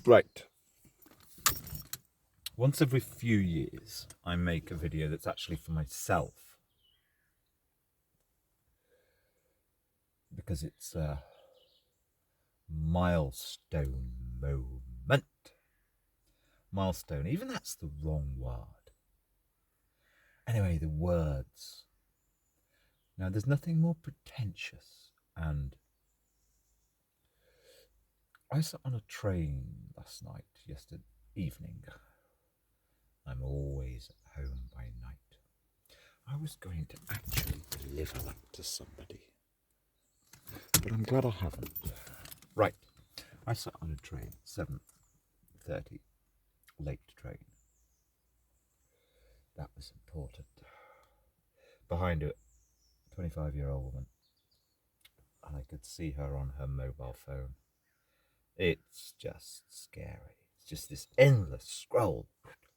Right. Once every few years, I make a video that's actually for myself. Because it's a milestone moment. Milestone, even that's the wrong word. Anyway, the words. Now, there's nothing more pretentious, and I sat on a train last night, yesterday evening. I'm always at home by night. I was going to actually deliver that to somebody, but I'm glad I haven't. Right, I sat on a train, 7:30, late train. That was important. Behind a 25-year-old woman, and I could see her on her mobile phone. It's just scary. It's just this endless scroll.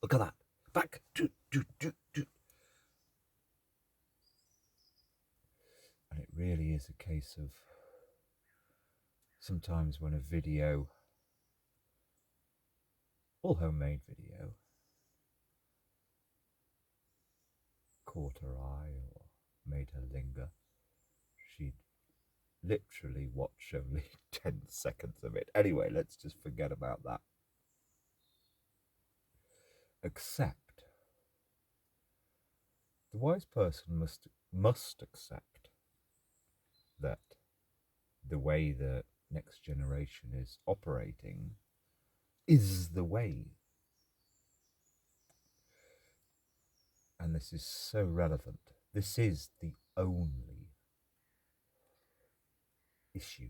Look at that. Back. Do. And it really is a case of sometimes when a video, all homemade video, caught her eye or made her linger, she'd literally watch only 10 seconds of it. Anyway, let's just forget about that. Accept. The wise person must accept that the way the next generation is operating is the way. And this is so relevant. This is the only issue.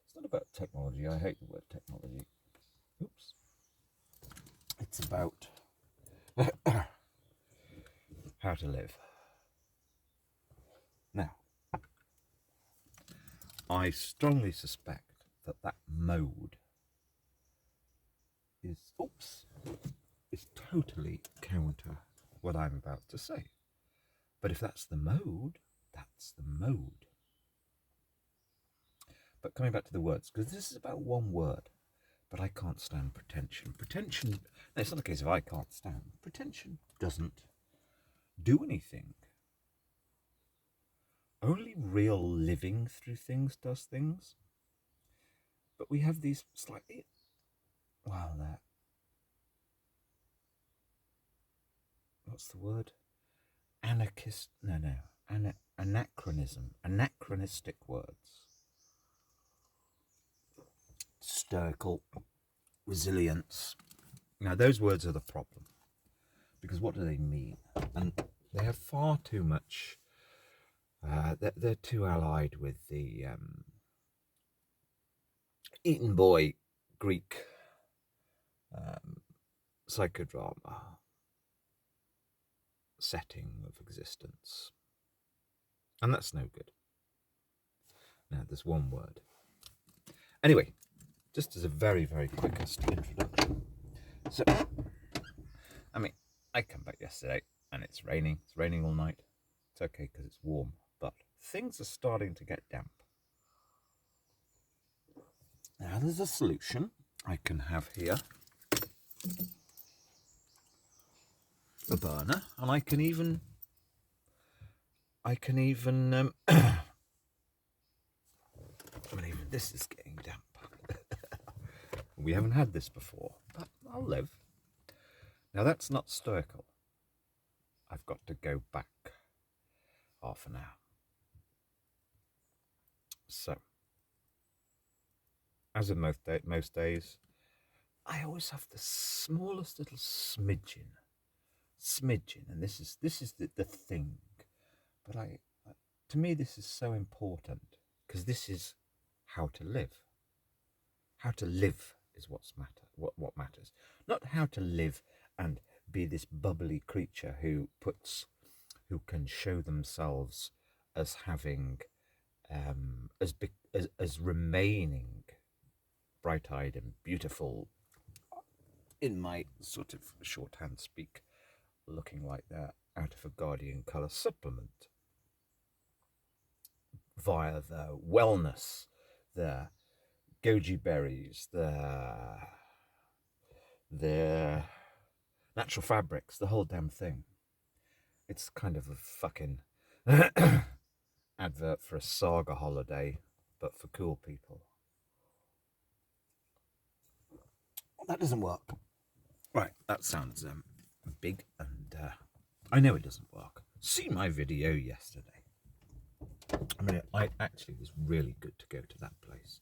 It's not about technology. I hate the word technology. Oops. It's about how to live. Now, I strongly suspect that mode is totally counter what I'm about to say. But if that's the mode, that's the mode. But coming back to the words, because this is about one word, but I can't stand pretension. Pretension, no, it's not a case of I can't stand. Pretension doesn't do anything. Only real living through things does things. But we have these slightly, what's the word? Anachronistic words. Stoical, resilience. Now, those words are the problem. Because what do they mean? And they have far too much, they're too allied with the Eton Boy Greek psychodrama setting of existence. And that's no good. Now, there's one word. Anyway, just as a very, very quickest introduction. So, I mean, I come back yesterday and it's raining. It's raining all night. It's okay because it's warm, but things are starting to get damp. Now, there's a solution I can have here. A burner, and I can even I mean, even this is getting damp. We haven't had this before, but I'll live. Now, that's not stoical. I've got to go back half an hour. So, as in most days, I always have the smallest little smidgen, and this is the thing. But to me, this is so important because this is how to live. How to live is what matters. Not how to live and be this bubbly creature who can show themselves as having as remaining bright-eyed and beautiful, in my sort of shorthand speak, looking like they're out of a Guardian colour supplement. via the wellness, the goji berries, the natural fabrics, the whole damn thing. It's kind of a fucking advert for a saga holiday, but for cool people. That doesn't work. Right, that sounds big, and I know it doesn't work. See my video yesterday. I mean, I actually was really good to go to that place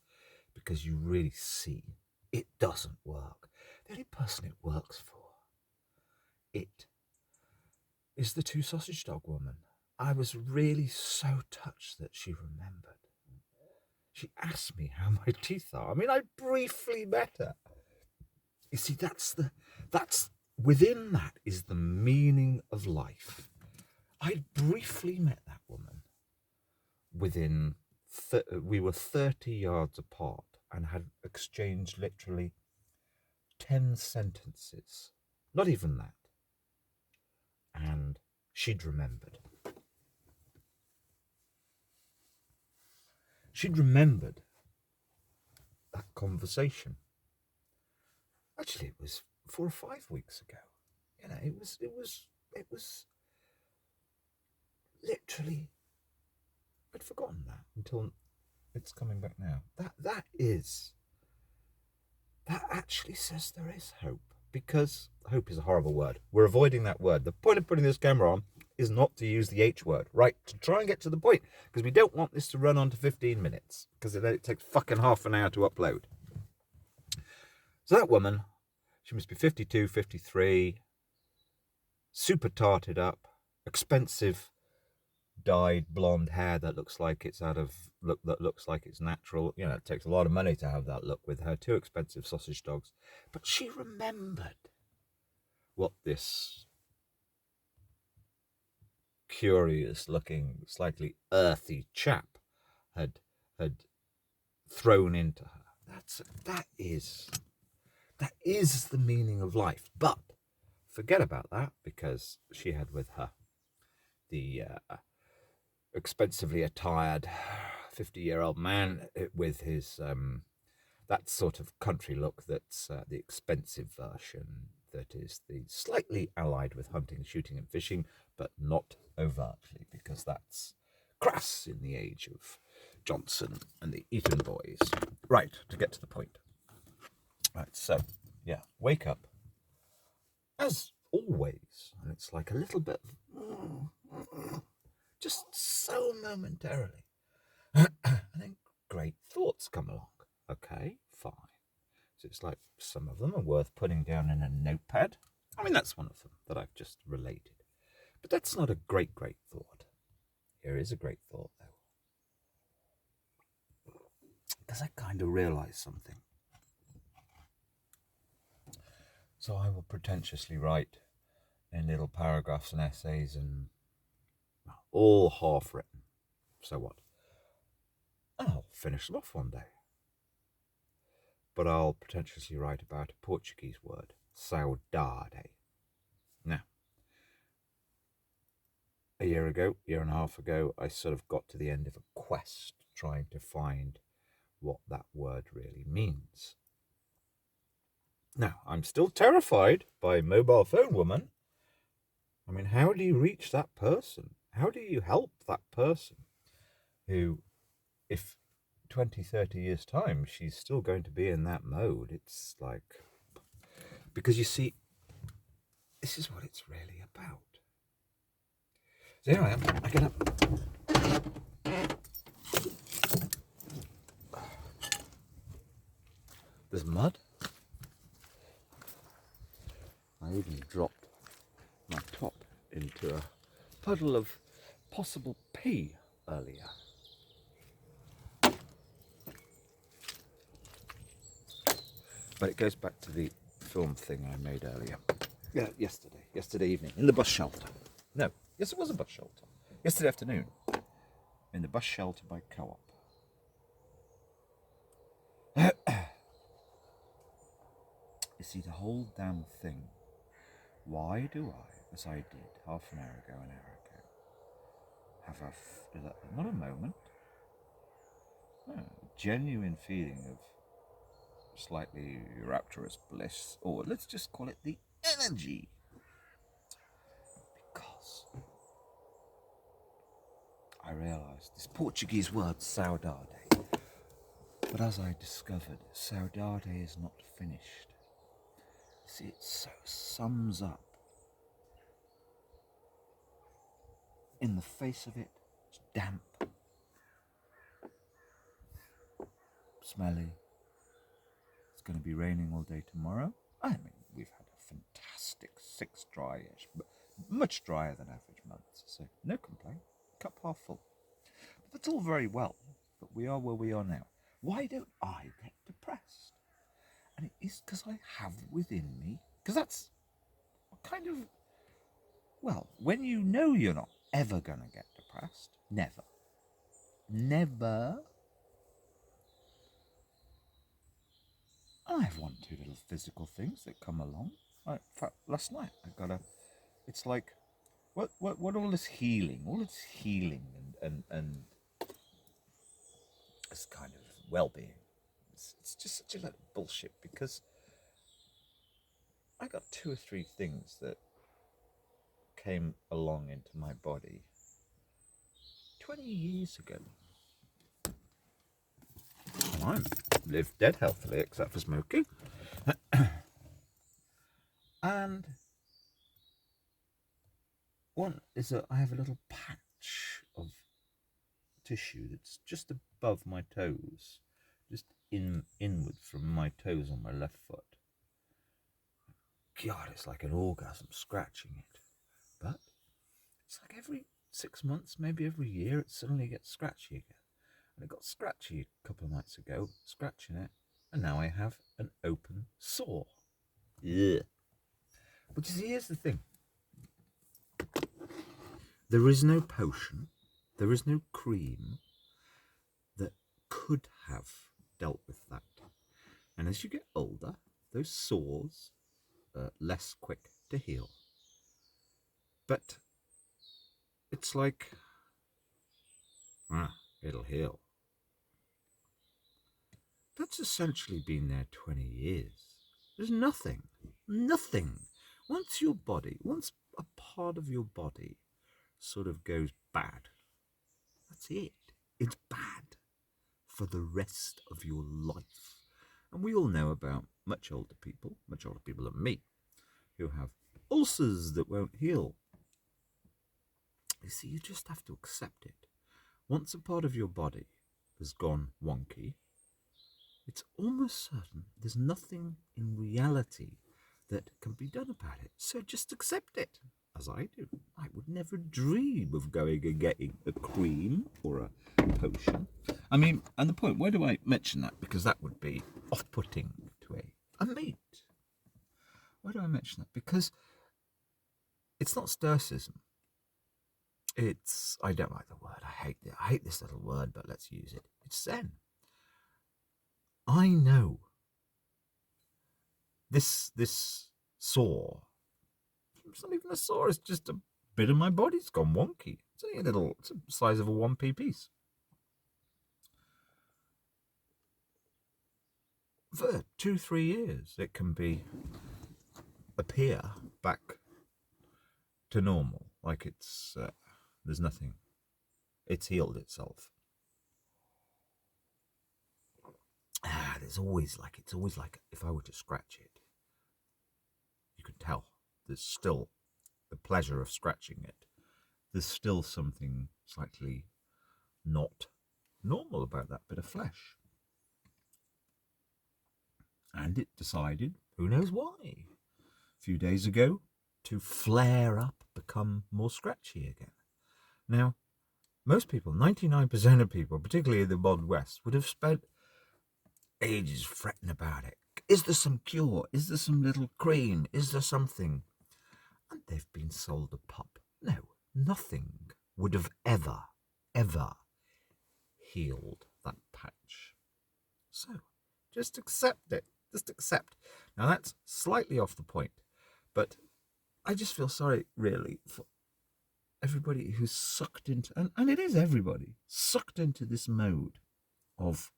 because you really see it doesn't work. The only person it works for, it is the two sausage dog woman. I was really so touched that she remembered. She asked me how my teeth are. I mean, I briefly met her. You see, that's within that is the meaning of life. I briefly met that woman within, we were 30 yards apart and had exchanged literally 10 sentences. Not even that. And she'd remembered. She'd remembered that conversation. Actually, it was 4 or 5 weeks ago. You know, it was literally, I'd forgotten that until it's coming back now. That actually says there is hope, because hope is a horrible word. We're avoiding that word. The point of putting this camera on is not to use the H word, right? To try and get to the point, because we don't want this to run on to 15 minutes, because it takes fucking half an hour to upload. So that woman, she must be 52, 53, super tarted up, expensive dyed blonde hair that looks like it's natural. You know, it takes a lot of money to have that look with her two expensive sausage dogs. But she remembered what this curious looking, slightly earthy chap had thrown into her. That is the meaning of life. But forget about that, because she had with her the expensively attired 50-year-old man with his that sort of country look that's the expensive version, that is the slightly allied with hunting, shooting and fishing, but not overtly, because that's crass in the age of Johnson and the Eton boys. Right, to get to the point. Right, so, yeah, wake up. As always, and it's like a little bit of, just so momentarily. And then great thoughts come along. Okay, fine. So it's like some of them are worth putting down in a notepad. I mean, that's one of them that I've just related. But that's not a great thought. Here is a great thought, though. Because I kind of realised something. So I will pretentiously write in little paragraphs and essays, and all half written. So what? I'll finish them off one day. But I'll pretentiously write about a Portuguese word, saudade. Now, a year and a half ago, I sort of got to the end of a quest trying to find what that word really means. Now, I'm still terrified by mobile phone woman. I mean, how do you reach that person? How do you help that person who, if 20, 30 years' time, she's still going to be in that mode? It's like, because you see, this is what it's really about. So here I am, I get up. There's mud. I even dropped my top into a puddle of possible pee earlier. But it goes back to the film thing I made earlier. Yeah, yesterday evening, in the bus shelter. No, yes, it was a bus shelter. Yesterday afternoon, in the bus shelter by Co-op. You see, the whole damn thing, why do I, as I did half an hour ago, have not a moment, genuine feeling of slightly rapturous bliss, or let's just call it the energy. Because I realised this Portuguese word, saudade, but as I discovered, saudade is not finished. See, it so sums up. In the face of it, it's damp, smelly. It's going to be raining all day tomorrow. I mean, we've had a fantastic 6 dry-ish, but much drier than average months, so no complaint. Cup half full. But that's all very well, but we are where we are now. Why don't I get depressed? And it is because I have within me, because that's kind of, well, when you know you're not ever going to get depressed, never, I have 1, 2 little physical things that come along. In fact, last night I got it's like, what all this healing, and this kind of well-being. It's just such a lot of bullshit, because I got 2 or 3 things that came along into my body 20 years ago. And I lived dead healthily except for smoking. And one is that I have a little patch of tissue that's just above my toes, just inward from my toes on my left foot. God, it's like an orgasm scratching it. But it's like every 6 months, maybe every year, it suddenly gets scratchy again. And it got scratchy a couple of nights ago, scratching it, and now I have an open sore. Yeah. But you see, here's the thing. There is no potion, there is no cream that could have dealt with that. And as you get older, those sores are less quick to heal. But it's like, it'll heal. That's essentially been there 20 years. There's nothing. Once a part of your body sort of goes bad, that's it. It's bad for the rest of your life. And we all know about much older people than me, who have ulcers that won't heal. You see, you just have to accept it. Once a part of your body has gone wonky, it's almost certain there's nothing in reality that can be done about it. So just accept it, as I do. I would never dream of going and getting a cream or a potion. I mean, and the point, why do I mention that? Because that would be off-putting to a mate. Why do I mention that? Because it's not stoicism. I don't like the word. I hate this little word, but let's use it. It's Zen. I know this sore. It's not even a sore. It's just a bit of my body's gone wonky. It's only it's the size of a 1p piece. For 2-3 years, it can appear back to normal, like there's nothing. It's healed itself. It's always like if I were to scratch it, you could tell there's still the pleasure of scratching it. There's still something slightly not normal about that bit of flesh. And it decided, who knows why, a few days ago, to flare up, become more scratchy again. Now, most people, 99% of people, particularly in the Mod West, would have spent ages fretting about it. Is there some cure? Is there some little cream? Is there something? And they've been sold a pup. No, nothing would have ever healed that patch. So, just accept it. Just accept. Now, that's slightly off the point, but I just feel sorry, really, for everybody who's sucked into, and it is everybody, sucked into this mode of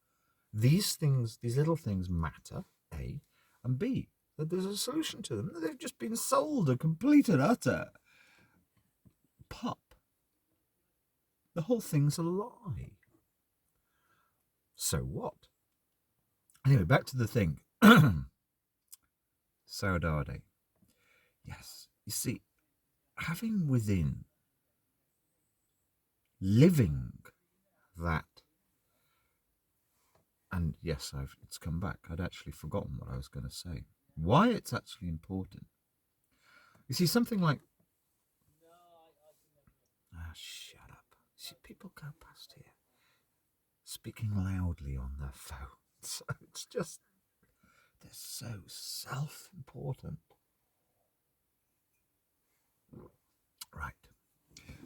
these things, these little things matter, A, and B, that there's a solution to them. They've just been sold a complete and utter pup. The whole thing's a lie. So what? Anyway, back to the thing. Saudade. Yes, you see, having within, living that, and yes, it's come back. I'd actually forgotten what I was going to say. Why it's actually important. You see, something like, shut up. See, people go past here speaking loudly on their phones. It's just, they're so self-important. Right.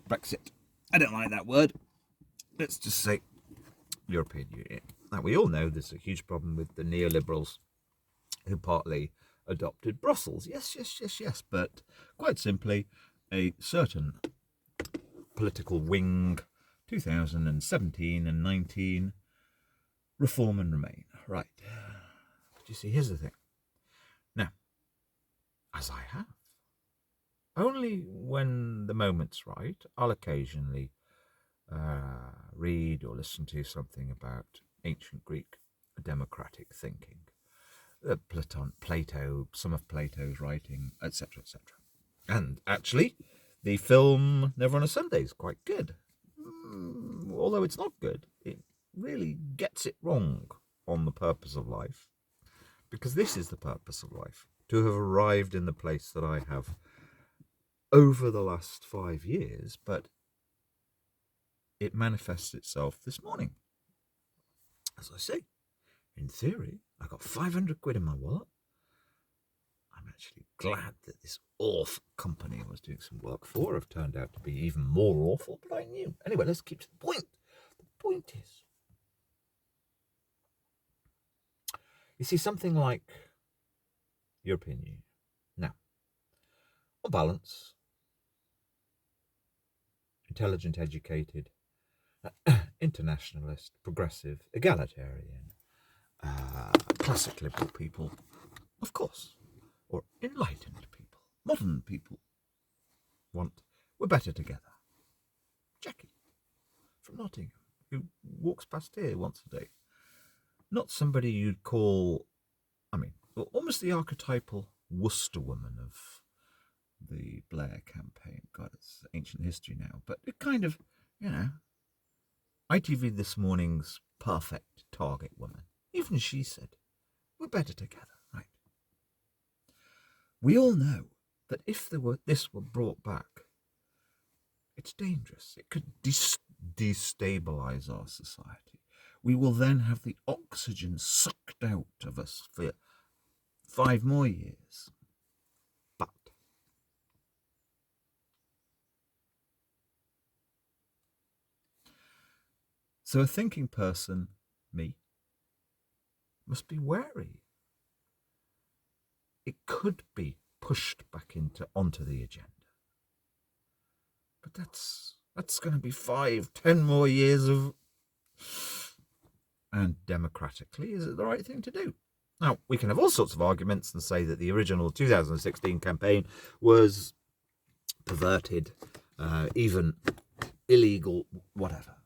Brexit. I don't like that word. Let's just say European Union. Now, we all know there's a huge problem with the neoliberals who partly adopted Brussels. Yes. But quite simply, a certain political wing, 2017 and 19, reform and remain. Right. But you see, here's the thing. Now, as I have, only when the moment's right, I'll occasionally read or listen to something about ancient Greek democratic thinking, Plato, some of Plato's writing, etc., etc. And actually, the film Never on a Sunday is quite good. Although it's not good, it really gets it wrong on the purpose of life, because this is the purpose of life, to have arrived in the place that I have over the last 5 years, but it manifests itself this morning. As I say, in theory, I got 500 quid in my wallet. I'm actually glad that this awful company I was doing some work for have turned out to be even more awful, but I knew. Anyway, let's keep to the point. The point is, you see, something like European Union. Now, on balance, intelligent, educated, internationalist, progressive, egalitarian, classic liberal people, of course, or enlightened people, modern people, we're better together. Jackie from Nottingham, who walks past here once a day. Not somebody you'd call, almost the archetypal Worcester woman of the Blair campaign. God, it's ancient history now, but it kind of, ITV This Morning's perfect target woman. Even she said, we're better together, right? We all know that if this were brought back, it's dangerous. It could destabilize our society. We will then have the oxygen sucked out of us for 5 more years. But so a thinking person, me, must be wary. It could be pushed back onto the agenda. But that's going to be 5, 10 more years of... And democratically, is it the right thing to do? Now, we can have all sorts of arguments and say that the original 2016 campaign was perverted, even illegal, whatever.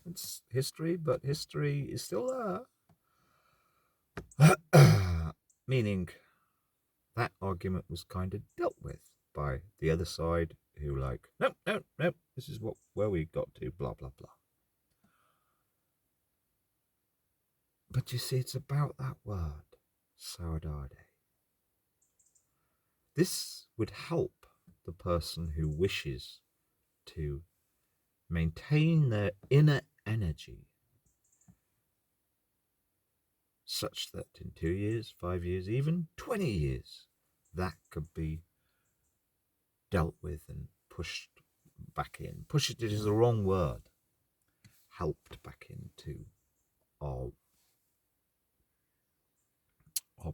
It's history, but history is still there. Meaning that argument was kind of dealt with by the other side, who no, this is where we got to, blah, blah, blah. But you see, it's about that word, saudade. This would help the person who wishes to maintain their inner energy such that in 2 years, 5 years, even 20 years, that could be dealt with and pushed back in. Pushed it is the wrong word. Helped back into our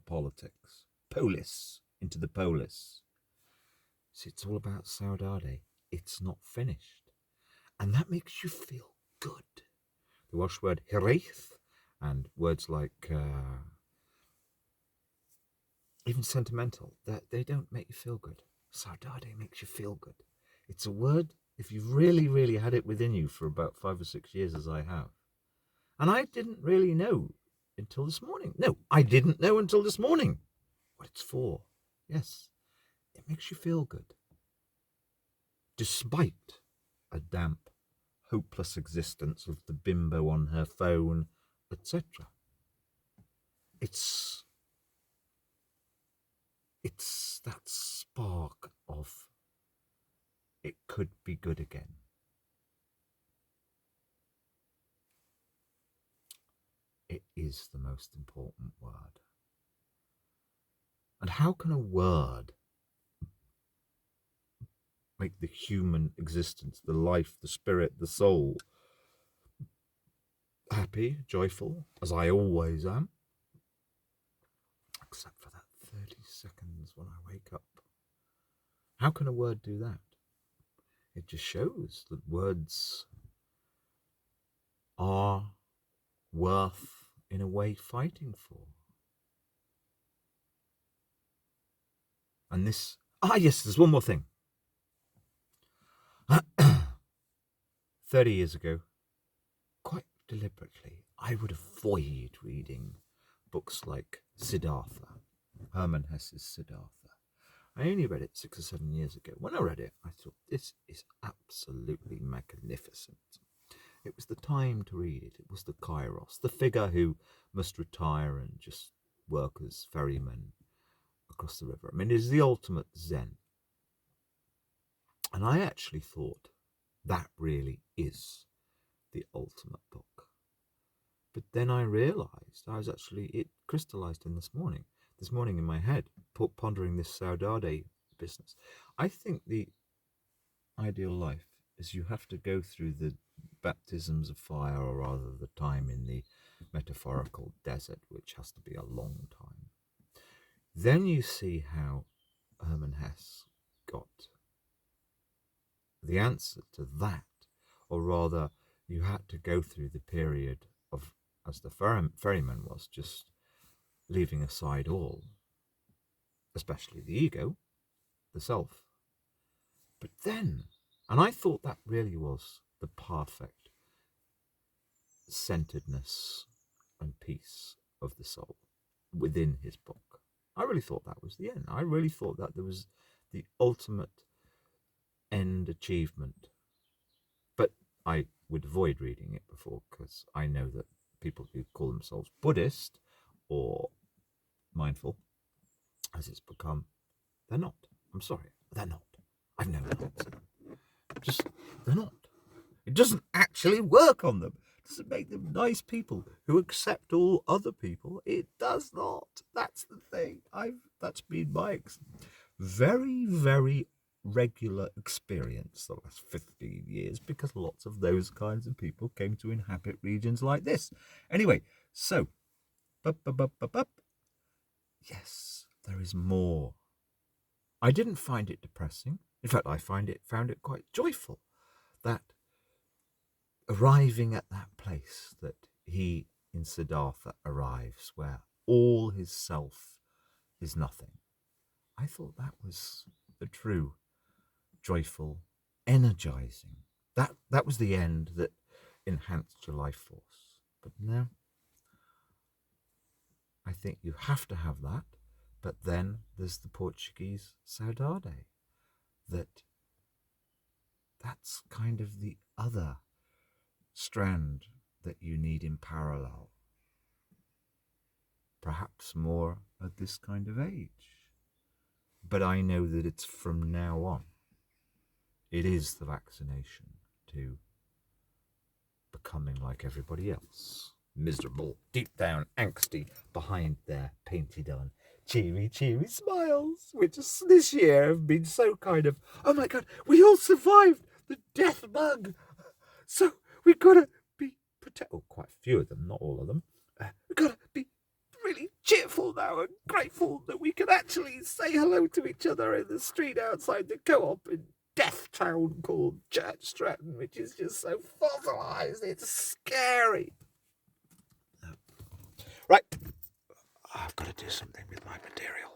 politics. Polis, into the polis. So it's all about saudade. It's not finished. And that makes you feel good. The Welsh word hiraeth And words like even sentimental, they don't make you feel good. Saudade makes you feel good. It's a word, if you've really, really had it within you for about 5 or 6 years, as I have. And I didn't really know until this morning. No, I didn't know until this morning what it's for. Yes, it makes you feel good. Despite a damp, hopeless existence of the bimbo on her phone, etc. It's that spark of it could be good again. It is the most important word. And how can a word make the human existence, the life, the spirit, the soul happy, joyful, as I always am? Except for that 30 seconds when I wake up. How can a word do that? It just shows that words are worth, in a way, fighting for. And this, yes, there's one more thing. 30 years ago, quite deliberately, I would avoid reading books like Siddhartha, Hermann Hesse's Siddhartha. I only read it 6 or 7 years ago. When I read it, I thought, this is absolutely magnificent. It was the time to read it. It was the Kairos, the figure who must retire and just work as ferryman across the river. I mean, it is the ultimate Zen. And I actually thought that really is the ultimate book. But then I realized it crystallized in this morning in my head, pondering this Saudade business. I think the ideal life is you have to go through the baptisms of fire, or rather the time in the metaphorical desert, which has to be a long time. Then you see how Hermann Hesse got the answer to that, or rather you had to go through the period of, as the ferryman was, just leaving aside all, especially the ego, the self. But then, and I thought that really was the perfect centeredness and peace of the soul within his book. I really thought that was the end. I really thought that there was the ultimate end achievement. But I would avoid reading it before, because I know that people who call themselves Buddhist or mindful, as it's become, they're not. I'm sorry, they're not. I've never not. Just, they're not. It doesn't actually work on them. It doesn't make them nice people who accept all other people. It does not. That's the thing. That's been my very, very regular experience the last 15 years, because lots of those kinds of people came to inhabit regions like this. Anyway, so, yes, there is more. I didn't find it depressing. In fact, I found it quite joyful, that arriving at that place that he in Siddhartha arrives, where all his self is nothing. I thought that was the true, joyful, energizing. That was the end that enhanced your life force. But no, I think you have to have that. But then there's the Portuguese Saudade. That's kind of the other strand that you need in parallel. Perhaps more at this kind of age. But I know that it's from now on. It is the vaccination to becoming like everybody else. Miserable, deep down, angsty, behind their painted on cheery smiles, which this year have been so kind of, oh my God, we all survived the death bug. So we've got to be quite a few of them, not all of them. We've got to be really cheerful now and grateful that we can actually say hello to each other in the street outside the co-op in Death Town called Church Stretton, which is just so fossilised. It's scary. Right. I've got to do something with my material.